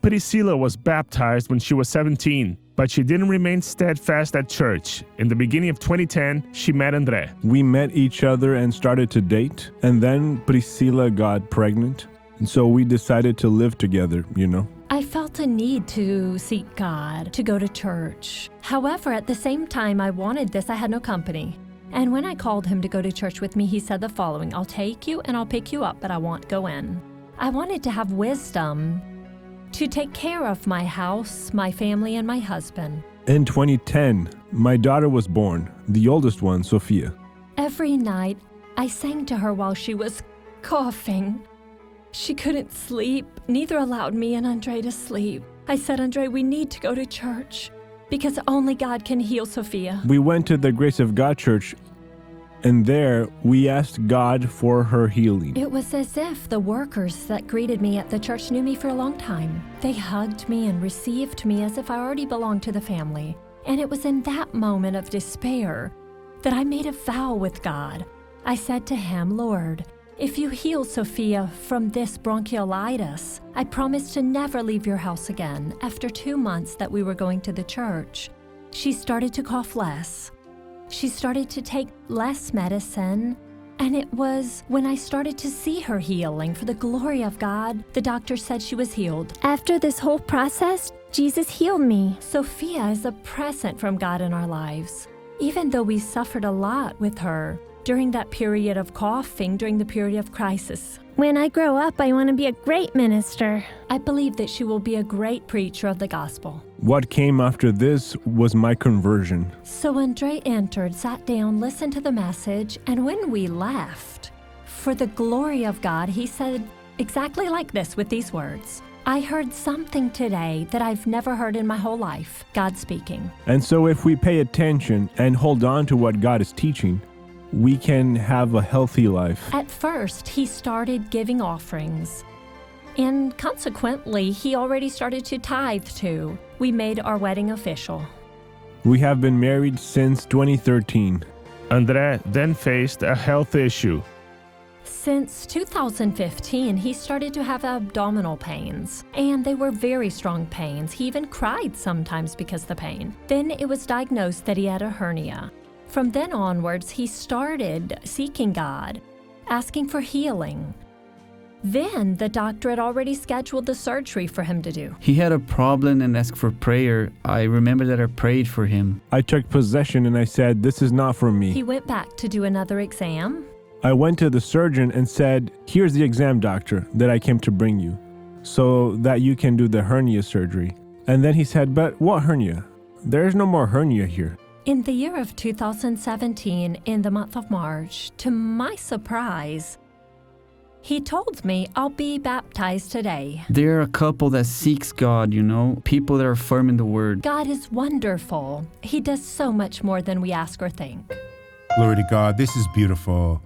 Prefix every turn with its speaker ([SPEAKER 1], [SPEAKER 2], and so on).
[SPEAKER 1] Priscilla was baptized when she was 17, but she didn't remain steadfast at church. In the beginning of 2010, she met Andre.
[SPEAKER 2] We met each other and started to date, and then Priscilla got pregnant, and so we decided to live together,
[SPEAKER 3] I felt a need to seek God, to go to church. However, at the same time I wanted this, I had no company. And when I called him to go to church with me, he said the following: I'll take you and I'll pick you up, but I won't go in. I wanted to have wisdom to take care of my house, my family, and my husband.
[SPEAKER 2] In 2010, my daughter was born, the oldest one, Sophia.
[SPEAKER 3] Every night, I sang to her while she was coughing. She couldn't sleep. Neither allowed me and Andre to sleep. I said, Andre, we need to go to church because only God can heal Sophia.
[SPEAKER 2] We went to the Grace of God Church, and there we asked God for her healing.
[SPEAKER 3] It was as if the workers that greeted me at the church knew me for a long time. They hugged me and received me as if I already belonged to the family. And it was in that moment of despair that I made a vow with God. I said to him, Lord, if you heal Sophia from this bronchiolitis, I promise to never leave your house again. After 2 months that we were going to the church, she started to cough less. She started to take less medicine, and it was when I started to see her healing. For the glory of God, the doctor said she was healed.
[SPEAKER 4] After this whole process, Jesus healed me.
[SPEAKER 3] Sophia is a present from God in our lives. Even though we suffered a lot with her during that period of coughing, during the period of crisis.
[SPEAKER 4] When I grow up, I want to be a great minister.
[SPEAKER 3] I believe that she will be a great preacher of the gospel.
[SPEAKER 2] What came after this was my conversion.
[SPEAKER 3] So Andre entered, sat down, listened to the message, and when we left, for the glory of God, he said exactly like this with these words: I heard something today that I've never heard in my whole life. God speaking.
[SPEAKER 2] And so if we pay attention and hold on to what God is teaching, we can have a healthy life.
[SPEAKER 3] At first, he started giving offerings, and consequently, he already started to tithe too. We made our wedding official.
[SPEAKER 2] We have been married since 2013.
[SPEAKER 1] Andre then faced a health issue.
[SPEAKER 3] Since 2015, he started to have abdominal pains, and they were very strong pains. He even cried sometimes because of the pain. Then it was diagnosed that he had a hernia. From then onwards, he started seeking God, asking for healing. Then the doctor had already scheduled the surgery for him to do.
[SPEAKER 5] He had a problem and asked for prayer. I remember that I prayed for him.
[SPEAKER 2] I took possession and I said, this is not for me.
[SPEAKER 3] He went back to do another exam.
[SPEAKER 2] I went to the surgeon and said, here's the exam, doctor, that I came to bring you, so that you can do the hernia surgery. And then he said, but what hernia? There's no more hernia here.
[SPEAKER 3] In the year of 2017, in the month of March, to my surprise, he told me, I'll be baptized today.
[SPEAKER 5] There are a couple that seeks God, people that are firm in the word.
[SPEAKER 3] God is wonderful. He does so much more than we ask or think.
[SPEAKER 6] Glory to God. This is beautiful.